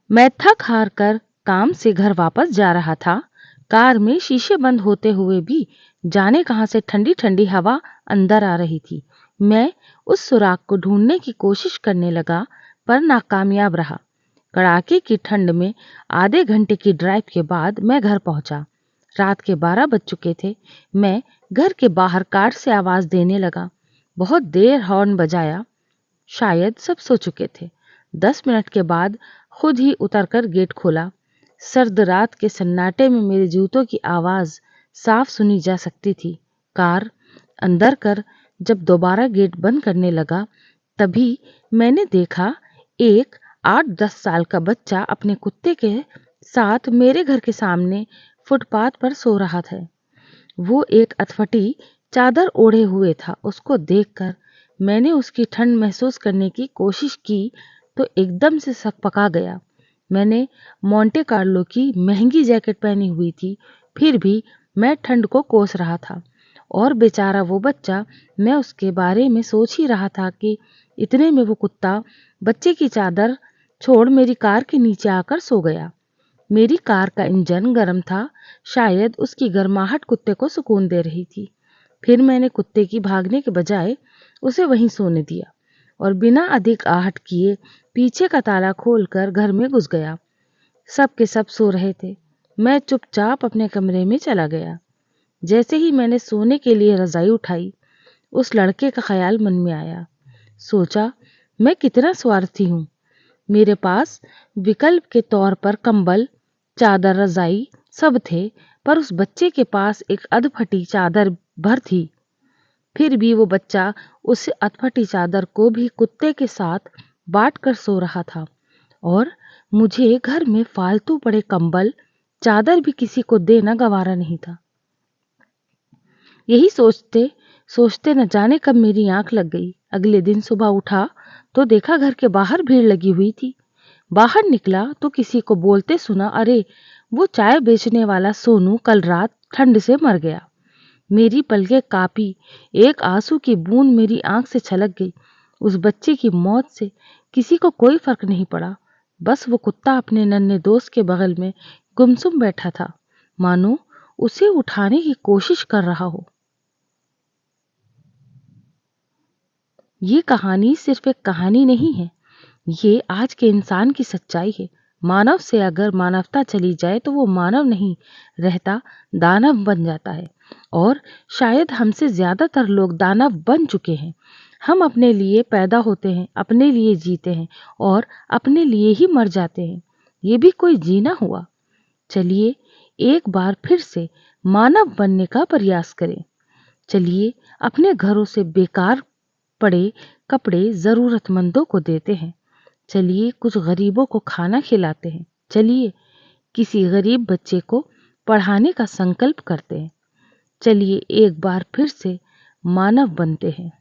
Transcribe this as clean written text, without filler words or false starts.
मैं थक हार कर काम से घर वापस जा रहा था। कार में शीशे बंद होते हुए भी जाने कहां से ठंडी ठंडी हवा अंदर आ रही थी। मैं उस सुराग को ढूंढने की कोशिश करने लगा, पर नाकामयाब रहा। कड़ाके की ठंड में आधे घंटे की ड्राइव के बाद मैं घर पहुंचा। रात के 12 बज चुके थे। मैं घर के बाहर कार से आवाज देने लगा। बहुत देर हॉर्न बजाया, शायद सब सो चुके थे। 10 मिनट के बाद खुद ही उतरकर गेट खोला। सर्द रात के सन्नाटे में मेरे जूतों की आवाज साफ सुनी जा सकती थी। कार अंदर कर जब दोबारा गेट बंद करने लगा, तभी मैंने देखा एक 8-10 साल का बच्चा अपने कुत्ते के साथ मेरे घर के सामने फुटपाथ पर सो रहा था। वो एक अटफटी चादर ओढ़े हुए था। उसको देखकर मैंने उसकी ठंड महसूस करने की कोशिश की तो एकदम से सकपका गया। मैंने मोंटे कार्लो की महंगी जैकेट पहनी हुई थी, फिर भी मैं ठंड को कोस रहा था। और बेचारा वो बच्चा, मैं उसके बारे में सोच ही रहा था कि इतने में वो कुत्ता बच्चे की चादर छोड़ मेरी कार के नीचे आकर सो गया। मेरी कार का इंजन गर्म था, शायद उसकी गर्माहट कुत्ते को सुकून दे रही थी। फिर मैंने कुत्ते की भागने के बजाय उसे वहीं सोने दिया और बिना अधिक आहट किए पीछे का ताला खोलकर घर में घुस गया। सब के सब सो रहे थे। मैं चुपचाप अपने कमरे में चला गया। जैसे ही मैंने सोने के लिए रजाई उठाई, उस लड़के का ख्याल मन में आया। सोचा, मैं कितना स्वार्थी हूँ। मेरे पास विकल्प के तौर पर कंबल, चादर, रजाई सब थे, पर उस बच्चे के पास एक अधफटी चादर भर थी। फिर भी वो बच्चा उस अधफटी चादर को भी कुत्ते के साथ बांट कर सो रहा था, और मुझे घर में फालतू पड़े कंबल, चादर भी किसी को देना गवारा नहीं था। यही सोचते सोचते न जाने कब मेरी आंख लग गई। अगले दिन सुबह उठा तो देखा घर के बाहर भीड़ लगी हुई थी। बाहर निकला तो किसी को बोलते सुना, अरे वो चाय बेचने वाला सोनू कल रात ठंड से मर गया। मेरी पलकें कांपी, एक आंसू की बूंद मेरी आंख से छलक गई। उस बच्चे की मौत से किसी को कोई फर्क नहीं पड़ा, बस वो कुत्ता अपने नन्हे दोस्त के बगल में गुमसुम बैठा था, मानो उसे उठाने की कोशिश कर रहा हो। ये कहानी सिर्फ एक कहानी नहीं है, ये आज के इंसान की सच्चाई है। मानव से अगर मानवता चली जाए तो वो मानव नहीं रहता, दानव बन जाता है। और शायद हमसे ज्यादातर लोग दानव बन चुके हैं। हम अपने लिए पैदा होते हैं, अपने लिए जीते हैं और अपने लिए ही मर जाते हैं। ये भी कोई जीना हुआ? चलिए एक बार फिर से मानव बनने का प्रयास करें। चलिए अपने घरों से बेकार पड़े कपड़े जरूरतमंदों को देते हैं। चलिए कुछ गरीबों को खाना खिलाते हैं। चलिए किसी गरीब बच्चे को पढ़ाने का संकल्प करते हैं। चलिए एक बार फिर से मानव बनते हैं।